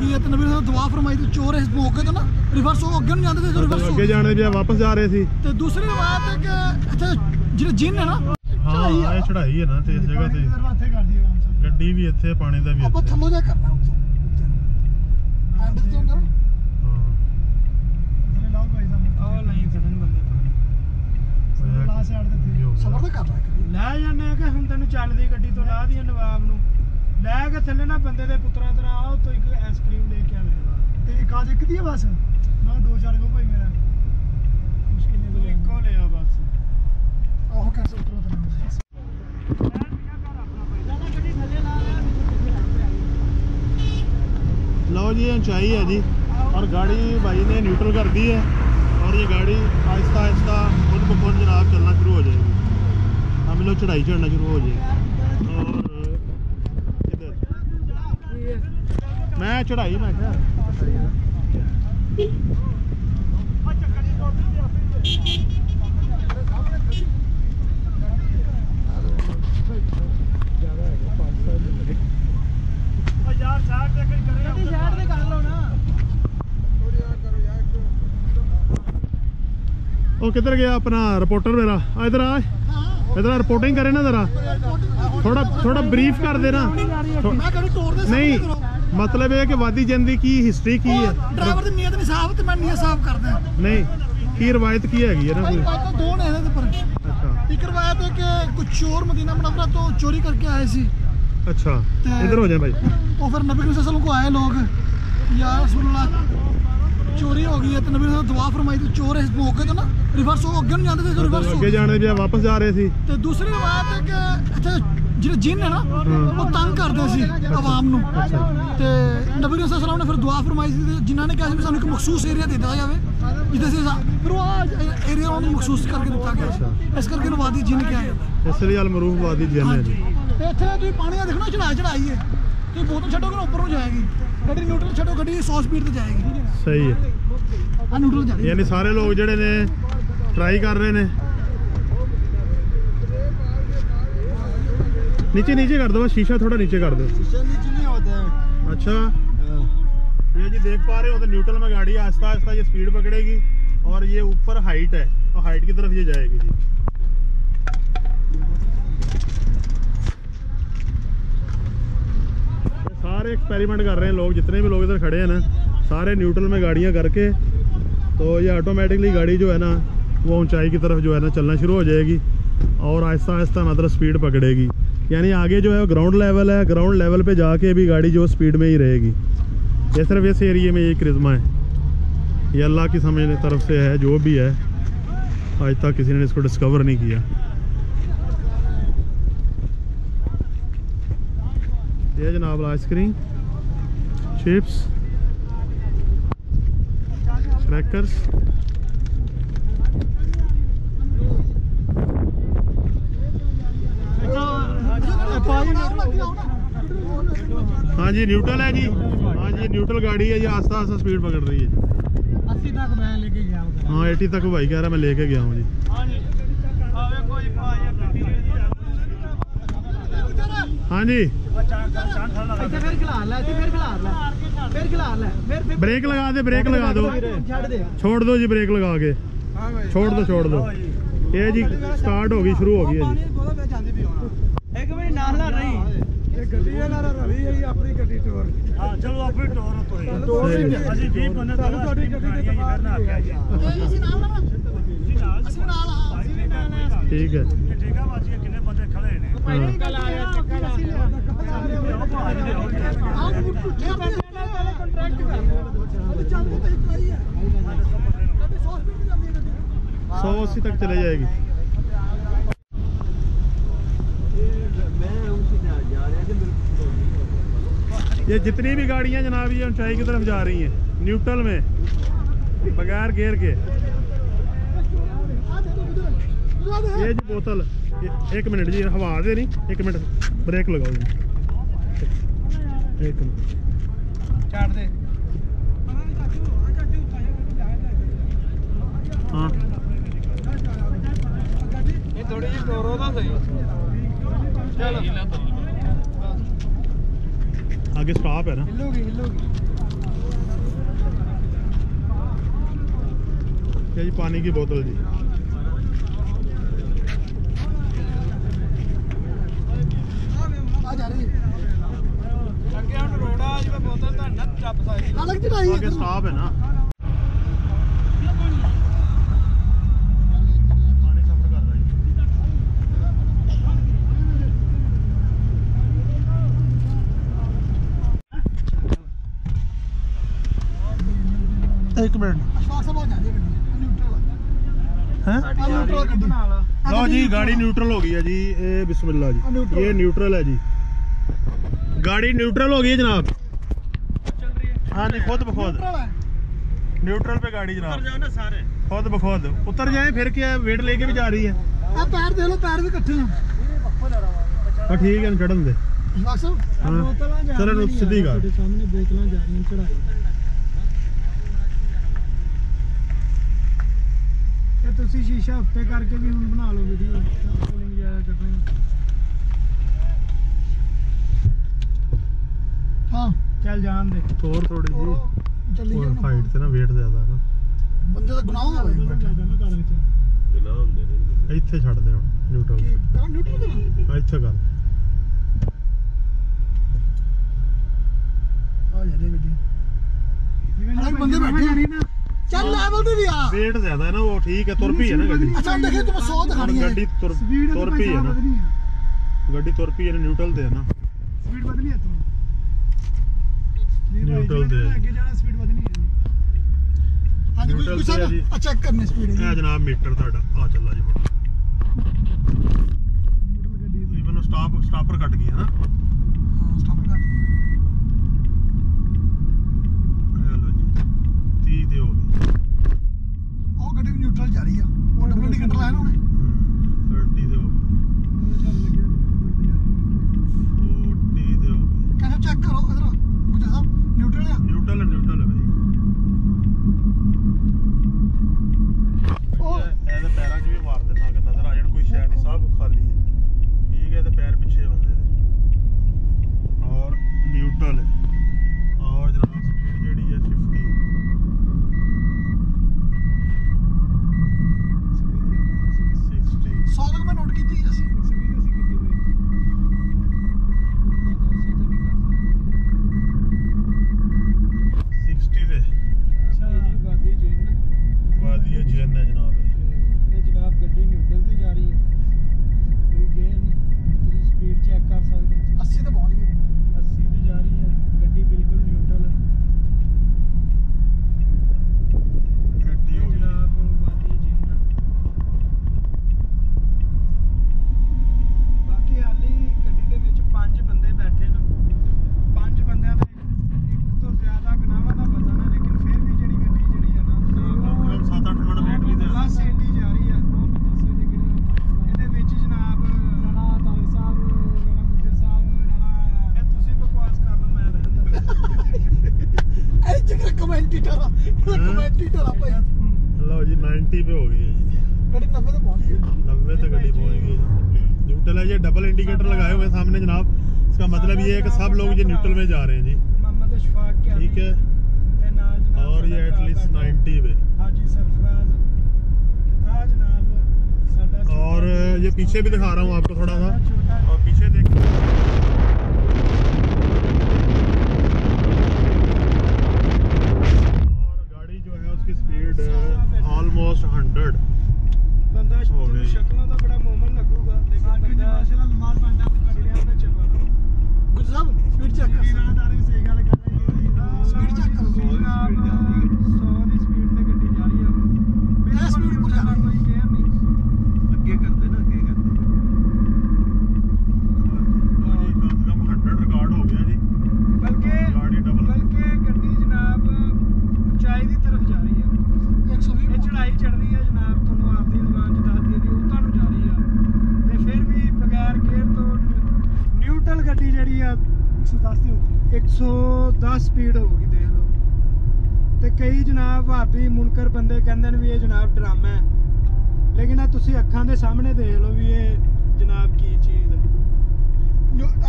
गई है तो नबी ने दुआ फरमाई थी चोर इस मौके तो ना रिवर्स हो अगे नहीं जाते थे रिवर्स अगे जाने पे वापस जा रहे थे ते दूसरी बात है कि इत्थे ਜਿਹੜੇ जिन है ना हाँ ये चढ़ाई है ना ते इस जगह ते गड्डी भी इत्थे पानी दा भी ਆਪਾਂ ਥੱਲੋਂ ਜਾ करना ਉੱਥੇ ਐਂਡ ਤੇ ਹੁੰਦਾ ਨਾ हां ਥੱਲੇ ਲਾਓ ਭਾਈ ਸਾਹਿਬ ਆਹ ਨਹੀਂ ਖੜਨ ਬੰਦੇ ਪਾਣੀ ਲਾ ਸਾਈਡ ਤੇ ਸਬਰ ਤਾਂ ਕਰ ਲੈ ਲੈ ਜਾਂਦੇ ਆ ਕਿ ਹੁਣ ਤੈਨੂੰ ਚੱਲਦੀ ਗੱਡੀ ਤੋਂ ਲਾ ਦੀ ਨਵਾਬ ਨੂੰ ਲੈ ਕੇ ਥੱਲੇ ਨਾ ਬੰਦੇ ਦੇ ਪੁੱਤਰਾਂ ਤਰ੍ਹਾਂ ਆਓ ਤੋਂ ਇੱਕ ਆਈਸਕ੍ਰੀਮ ਲੈ ਕੇ ਆ ਮੇਰੇ ਬਾਅਦ ਤੇ ਇੱਕ ਆਜ ਇੱਕ ਦੀ ਹੈ ਬਸ ਨਾ ਦੋ ਚਾਰ ਕੋ ਭਾਈ ਮੇਰਾ ਮੁਸ਼ਕਿਲ ਨਹੀਂ ਬੋਲੇ ਇੱਕੋ ਲਿਆ ਬਸ ਆਹ ਕੈਸੇ ਉਤਰੋ ਤੈਨੂੰ लो जी ऊंचाई है जी और गाड़ी भाई ने न्यूट्रल कर दी है और ये गाड़ी आहिस्ता आहिस्ता खुद ब खुद जनाब चलना शुरू हो जाएगी। हम लोग चढ़ाई चढ़ना शुरू हो जाएगी और इधर मैं चढ़ाई मैं क्या वो किधर गया अपना रिपोर्टर मेरा इधर आ इधर रिपोर्टिंग करे ना जरा थोड़ा ब्रीफ कर देना नहीं मतलब है कि वादी जंदी की हिस्ट्री की है ड्राइवर दी नीयत नहीं साफ ते मैं नीयत साफ कर दे नहीं की रवायत की हैगी है ना कोई दो ने ਇਹਦੇ पर अच्छा एक रवायत है कि कुछ चोर मदीना मुनव्वरा तो चोरी करके आए सी अच्छा इधर हो जाए भाई वो फिर नबी सल्लल्लाहु अलैहि वसल्लम को आए लोग या रसूलुल्लाह चोरी हो गई है तो नबी ने दुआ फरमाई थी चोर इस मौके तो ना रिवर्स हो अगे नहीं जाते थे रिवर्स अगे जाने पे वापस जा रहे थे ते दूसरी बात है कि इत्थे ਜਿਹੜੇ जिन है ना वो तंग करते सी आवाम ਨੂੰ ਤੇ ਨਬੀ ਸੱਲੱਲਾਹੁ ਅਲੈਹਿ ਵਸੱਲਮ ਨੇ ਫਿਰ ਦੁਆ ਫਰਮਾਈ ਸੀ ਜਿਨ੍ਹਾਂ ਨੇ ਕਿਹਾ ਸੀ ਸਾਨੂੰ ਇੱਕ ਮਖਸੂਸ ਏਰੀਆ ਦੇ ਦਿੱਤਾ ਜਾਵੇ ਜਿੱਥੇ ਸੀ ਫਿਰ ਉਹ ਏਰੀਆ ਉਹਨੂੰ ਮਖਸੂਸ ਕਰਕੇ ਦਿੱਤਾ ਗਿਆ ਇਸ ਕਰਕੇ ਨੂੰ ਵਾਦੀ ਜਿਨ ਕਿਹਾ ਜਾਂਦਾ ਇਸ ਲਈ ਅਲ ਮਰੂਫ ਵਾਦੀ ਜਿਨ ਹੈ ਜੀ ਤੇ ਇੱਥੇ ਤੁਸੀਂ ਪਾਣੀ ਦਾ ਦੇਖਣਾ ਚੜਾਈ ਹੈ ਤੁਸੀਂ ਬੋਤਲ ਛੱਡੋਗੇ ਨਾ ਉੱਪਰ ਨੂੰ ਜਾਏਗੀ ਗੱਡੀ ਨਿਊਟਰਲ ਛੱਡੋ ਗੱਡੀ 100 ਸਪੀਡ ਤੇ ਜਾਏਗੀ ਸਹੀ ਹੈ ਆ ਨਿਊਟਰਲ ਜਾ ਰਹੀ ਯਾਨੀ ਸਾਰੇ ਲੋਕ ਜਿਹੜੇ ਨੇ ट्राई कर रहे ने नीचे नीचे कर दो बस शीशा थोड़ा नीचे कर दो शीशा नीचे नहीं होता है अच्छा ये जी देख पा रहे हो तो न्यूट्रल में गाड़ी आहिस्ता आहिस्ता ये स्पीड पकड़ेगी और ये ऊपर हाइट है और हाइट की तरफ ये जाएगी जी सारे एक्सपेरिमेंट कर रहे हैं लोग जितने भी लोग इधर खड़े हैं ना सारे न्यूट्रल में गाड़ियां करके तो ये ऑटोमेटिकली गाड़ी जो है ना वो ऊंचाई की तरफ जो है ना चलना शुरू हो जाएगी और आहिस्ता आहिस्ता मतलब स्पीड पकड़ेगी यानी आगे जो है ग्राउंड लेवल है ग्राउंड लेवल पे जाके भी गाड़ी जो स्पीड में ही रहेगी ये सिर्फ इस एरिए में ये क्रिज्मा है ये अल्लाह की समझने तरफ से है जो भी है आज तक किसी ने इसको डिस्कवर नहीं किया। ये जनाब आइसक्रीम चिप्स क्रैकर्स हाँ जी न्यूट्रल है जी हाँ जी न्यूट्रल गाड़ी है ये आस्ता आस्ता स्पीड पकड़ रही है 80 तक मैं लेके गया हूं हाँ 80 तक भाई कह रहा मैं लेके गया हूँ जी हाँ जी ब्रेक लगा दे छोड़ दो जी ब्रेक लगा के छोड़ दो ये जी स्टार्ट होगी शुरू होगी है जी एक मिनट नाला नहीं ये गड्डी है नारा रही है अपनी गड्डी टोर हां चलो अपनी टोर तो है ਅਸੀਂ 20 ਬੰਦੇ ਤੁਹਾਨੂੰ ਤੁਹਾਡੀ ਗੱਡੀ ਤੇ ਫਿਰ ਨਾ ਆ ਗਿਆ ਅਸੀਂ ਨਾਲ ठीक है ਠੀਕ ਆ ਬਾਜੀ ਕਿੰਨੇ ਬੰਦੇ ਖੜੇ ਨੇ ਪਹਿਲੇ ਗੱਲ ਆਇਆ ਚੱਕਰ ਅਸੀਂ ਆਪ ਪੁੱਛੇ ਬੰਦੇ ਨਾਲ ਪਹਿਲੇ ਕੰਟਰੈਕਟ ਕਰ ਅਭੀ ਚੱਲਦੇ ਤਾਂ ਇੱਕ ਆਈ ਹੈ ਕਦੇ 100 ਸਪੀਡ ਤੇ ਜਾਂਦੀ ਹੈ ਗੱਡੀ 180 तक चले जाएगी ये जितनी भी गाड़ियां जनाब ये ऊंचाई की तरफ जा रही हैं न्यूट्रल में बगैर गियर के ये जी बोतल एक मिनट जी हवा दे नहीं एक मिनट ब्रेक लगाओ जी एक मिनट हाँ ये थोड़ी जी टोरो तो सही चलो आगे स्टॉप है ना हिलोगी ये जी पानी की बोतल जी। आगे स्टॉप है ना। पानी सफर कर रहा है। एक मिनट लो जी, गाड़ी न्यूट्रल हो गई है जी। ए बिस्मिल्लाह जी, ये न्यूट्रल है जी। गाड़ी न्यूट्रल हो गई है जनाब। हाँ जी, खुद ब खुद न्यूट्रल पे गाड़ी जनाब। खुद ब खुद उतर जाए, फिर क्या वेट लेके भी जा रही है। पैर दे लो, पैर भी इकट्ठे हैं। हाँ ठीक है, चढ़न दे। हाँ चलो सीधी गा। सामने बोतलां जा रही हैं चढ़ाई। ਇਹ ਤੁਸੀਂ ਸ਼ੀਸ਼ਾ ਉੱਤੇ ਕਰਕੇ ਵੀ ਹੁਣ ਬਣਾ ਲਓ ਵੀਡੀਓ। ਕੂਲਿੰਗ ਜ਼ਿਆਦਾ ਕਰ ਰਹੇ ਹਾਂ। ਚੱਲ ਜਾਣ ਦੇ और थोड़ी जी ਚੱਲੀ और हाइट से ना वेट ज्यादा है ना, ਬੰਦੇ ਦਾ ਗੁਨਾਹ ਹੋਵੇ ਨਾ ਘਰ ਵਿੱਚ। ਬਿਨਾ ਹੁੰਦੇ ਨੇ ਇੱਥੇ ਛੱਡ ਦੇ ਹੁਣ ਨਿਊਟਰਲ। ਕਰਾਂ ਨਿਊਟਰਲ ਦੇਣਾ ਇੱਥੇ ਕਰ। ਆ ਜਾ ਦੇ ਗੱਡੀ ਜਿਵੇਂ ਬੰਦੇ ਬੈਠੇ ਆ ਨਾ। ਚੱਲ ਲੈਵਲ ਤੇ ਵੀ ਆ। वेट ज्यादा है ना वो, ठीक है तुर पी है ना गड्डी। अच्छा देखिए तुम 100 दिखानी है। गड्डी तुर पी है ना, गड्डी तुर पी है, न्यूट्रल ते है ना। स्पीड बदली है तुम न्यूट्रल ते आगे जाना, स्पीड बदली है। हां जी न्यूट्रल कुछ ते है जी। चेक करने स्पीड है ਇਹ ਜਨਾਬ ਮੀਟਰ ਤੁਹਾਡਾ ਆ ਚੱਲਾ ਜੀ। न्यूट्रल ਗੱਡੀ ਦੀ। ਇਵਨ ਸਟਾਪਰ ਕੱਟ ਗਈ ਹੈ ਨਾ। ਹਾਂ ਸਟਾਪ ਕਰ। ਲੋ ਜੀ 30 ਤੇ ਹੋ ਗਈ। ਉਹ ਗੱਡੀ ਨਿਊਟਰਲ ਜਾ ਰਹੀ ਆ। ਉਹ ਡਬਲ ਇੰਡੀਕੇਟਰ ਲਾਇਆ ਨਾ ਉਹਨੇ। 30 ਤੇ ਹੋ ਗਈ। ਚੱਲ ਲੱਗਿਆ 40 ਤੇ ਹੋ ਗਈ। ਕਹਿੰਦਾ ਚੈੱਕ ਕਰੋ ਇਧਰ ਗੁਜਰ ਸਾਹਿਬ ਨਿਊਟਰਲ ਆ। न्यूट्रल है भाई। ਇਹਦੇ ਪੈਰਾਂ 'ਚ ਵੀ ਮਾਰ ਦੇਣਾ ਕਿ ਨਜ਼ਰ ਆ ਜਾਣ, ਕੋਈ ਸ਼ੈ ਨਹੀਂ, ਸਭ ਖਾਲੀ ਹੈ। ਠੀਕ ਹੈ, ਤੇ ਪੈਰ ਪਿੱਛੇ ਬੰਦੇ ਦੇ। ਔਰ न्यूट्रल है। और जनाब स्पीड ਜਿਹੜੀ ਹੈ 50। 60 100 ਤੱਕ ਮੈਂ ਨੋਟ ਕੀਤੀ ਅਸੀਂ 120 ਅਸੀਂ ਕੀਤੀ ਹੋਈ। 60 पे वादी है जिन है जनाब। ਇਹ ਜਨਾਬ ਗੱਡੀ ਨਿਊਟਰਲ ਤੇ ਜਾ ਰਹੀ ਹੈ। ਕੋਈ ਗੇਅਰ ਨਹੀਂ, ਤੁਸੀਂ ਸਪੀਡ ਚੈੱਕ ਕਰ ਸਕਦੇ ਹੋ। 80 ਤੇ ਪਹੁੰਚ ਗਈ। 80 ਤੇ ਜਾ ਰਹੀ ਹੈ ਗੱਡੀ, ਬਿਲਕੁਲ ਨਿਊਟਰਲ ਹੈ। ਗੱਡੀ ਹੋ ਗਈ ਜਨਾਬ ਵਾਦੀ ਜਿੰਨਾ। ਬਾਕੀ ਹਾਲੀ ਗੱਡੀ ਦੇ ਵਿੱਚ 5 ਬੰਦੇ ਬੈਠੇ ਨੇ। 5 ਬੰਦਿਆਂ ਦਾ ਇੱਕ ਤੋਂ ਜ਼ਿਆਦਾ ਗਨਾਵਾਂ ਦਾ ਵਜ਼ਨ ਹੈ, ਲੇਕਿਨ ਫਿਰ ਵੀ ਜਿਹੜੀ ਗੱਡੀ ਜਿਹੜੀ ਹੈ ਨਾ 7-8 ਮਿੰਟ ਵੇਟ ਵੀ ਦੇ। ਪਲੱਸ 80 ਜਾ ਰਹੀ ਹੈ। ਇਹਦੇ ਵਿੱਚ ਜਨਾਬ ਰਾਣਾ ਤਾਲੀ ਸਾਹਿਬ, ਰਾਣਾ ਗੁਜਰ ਸਾਹਿਬ, ਰਾਣਾ ਇਹ ਤੁਸੀਂ ਬਕਵਾਸ ਕਰ ਲਓ, ਮੈਂ ਰਹਿੰਦਾ ਇਹ ਜਿਹੜਾ ਕਮੈਂਟੇਟਰ ਆ ਭਾਈ। लो जी 90 पे हो गई है जी। ਗੱਡੀ 90 ਤੇ ਪਹੁੰਚ ਗਈ। 90 तक गड्डी पहुंच गई है। न्यूट्रल है, ये डबल इंडिकेटर लगाए हुए सामने जनाब। इसका मतलब ये है कि सब लोग ये न्यूट्रल में जा रहे हैं जी। मोहम्मद अशफाक क्या ठीक है। ਤੇ ਨਾਲ ਜਨਾਬ और ये एटलीस्ट 90 पे। हाजी सरफराज आ जनाब साडा। और ये पीछे भी दिखा रहा हूँ आपको थोड़ा सा, छोटा और पीछे देख। और गाड़ी जो है उसकी स्पीड ऑलमोस्ट 100 ਬੰਦਾ ਹੋ ਗਈ। ਸ਼ਕਲਾਂ ਦਾ ਬੜਾ ਮੋਮਨ ਲੱਗੂਗਾ, ਲੇਕਿਨ ਬੰਦਾ ਮਾਸ਼ਾਅੱਲਾ ਨਮਾਜ਼ ਪੜ੍ਹਦਾ ਗੱਡੀਆਂ ਤੇ ਚੱਲਦਾ। ਗੁੱਡ ਸਾਹਿਬ ਸਪੀਡ ਚੈੱਕ ਕਰ। ਰਾਹਦਾਰ ਵੀ ਸਹੀ ਗੱਲ ਕਰ ਰਹੀ ਹੈ। ਸਪੀਡ ਚੈੱਕ ਕਰੋ। 100 ਦੀ ਸਪੀਡ ਤੇ ਗੱਡੀ ਜਾ ਰਹੀ ਹੈ। ਇਹ ਸਪੀਡ ਪਰ ਜਾ ਰਹੀ ਕੋਈ ਗੇਅਰ ਨਹੀਂ। ਅੱਗੇ ਕਰਦੇ ਨਾ, ਅੱਗੇ ਕਰਦੇ। कम से कम 100 रिकॉर्ड हो गया जी। बल्कि गाड़ी डबल ਗੱਡੀ ਜਨਾਬ ਉਚਾਈ ਦੀ ਤਰਫ ਜਾ ਰਹੀ ਹੈ। 120 ਇਹ ਚੜਾਈ ਚੜ ਰਹੀ ਹੈ ਜਨਾਬ, ਤੁਹਾਨੂੰ ਆਪਦੀ ਜ਼ੁਬਾਨ 'ਚ ਦੱਸ ਦਈਏ ਉਹ ਤੁਹਾਨੂੰ ਜਾ ਰਹੀ ਆ। ਤੇ ਫਿਰ ਵੀ ਬਗੈਰ ਗੇਅਰ ਤੋਂ ਨਿਊਟਰਲ ਗੱਡੀ ਜਿਹੜੀ ਆ 110 ਸਪੀਡ ਹੋਊਗੀ, ਦੇਖ ਲਓ। ਤੇ ਕਈ ਜਨਾਬ ਭਾਬੀ ਮੁਨਕਰ ਬੰਦੇ ਕਹਿੰਦੇ ਨੇ ਵੀ ਇਹ ਜਨਾਬ ਡਰਾਮਾ ਹੈ, ਲੇਕਿਨ ਆ ਤੁਸੀਂ ਅੱਖਾਂ ਦੇ ਸਾਹਮਣੇ ਦੇਖ ਲਓ ਵੀ ਇਹ ਜਨਾਬ ਕੀ ਚੀਜ਼ ਹੈ।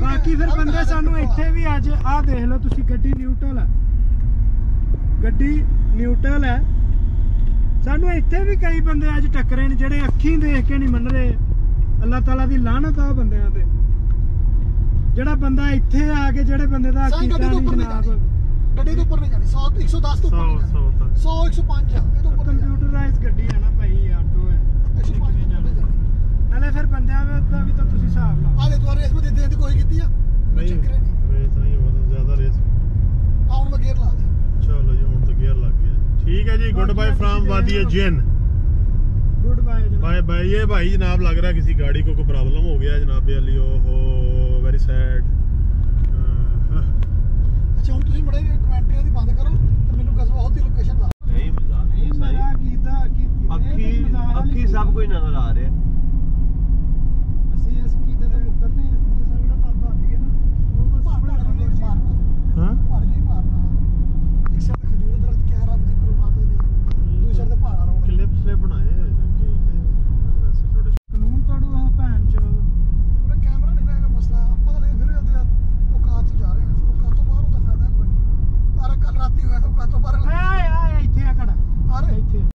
ਬਾਕੀ ਫਿਰ ਬੰਦੇ ਸਾਨੂੰ ਇੱਥੇ ਵੀ ਅੱਜ ਆਹ ਦੇਖ ਲਓ ਤੁਸੀਂ, ਗੱਡੀ ਨਿਊਟਰਲ ਹੈ, ਗੱਡੀ ਨਿਊਟਰਲ ਹੈ। ਸਾਨੂੰ ਇੱਥੇ ਵੀ ਕਈ ਬੰਦੇ ਅੱਜ ਟੱਕਰੇ ਨੇ ਜਿਹੜੇ ਅੱਖੀਂ ਦੇਖ ਕੇ ਨਹੀਂ ਮੰਨ ਰਹੇ। ਅੱਲਾਹ ਤਾਲਾ ਦੀ ਲਾਹਨਤ ਆ ਬੰਦਿਆਂ ਤੇ। ਜਿਹੜਾ ਬੰਦਾ ਇੱਥੇ ਆ ਕੇ ਜਿਹੜੇ ਬੰਦੇ ਦਾ ਕੀਤਾ ਨਹੀਂ ਜਨਾਬ, ਗੱਡੀ ਦੇ ਉੱਪਰ ਨਹੀਂ ਜਾਣੀ 100 110 ਤੋਂ ਉੱਪਰ 100 105 ਆ ਇਹ ਤੋਂ ਉੱਪਰ ਕੰਪਿਊਟਰਾਈਜ਼ ਗੱਡੀ ਹੈ ਨਾ ਭਾਈ, ਆਟੋ ਹੈ। 105 ਨਾਲੇ ਫਿਰ ਬੰਦਿਆਂ ਦਾ ਵੀ ਤਾਂ ਤੁਸੀਂ ਹਿਸਾਬ ਲਾਓ। ਆਲੇ ਦੁਆਰੇ ਇਸ ਵਿੱਚ ਦੇ ਕੋਈ ਕੀਤੀ ਆ ਨਹੀਂ ਰੇਸ ਨਹੀਂ ਬਹੁਤ ਜ਼ਿਆਦਾ ਰੇਸ। ਹੁਣ ਮੈਂ ਗੇਅਰ ਲਾ ਦੇ। ਚਲੋ ਜੀ ਹੁਣ ਤਾਂ ਗੇਅਰ ਲੱਗ ਗਿਆ। ਠੀਕ है जी, गुड बाय फ्रॉम वादी जिन। Good bye bye bye. ये भाई जनाब लग रहा है किसी गाड़ी को कोई प्रॉब्लम हो गया जनाब अली। ओहो वेरी सैड।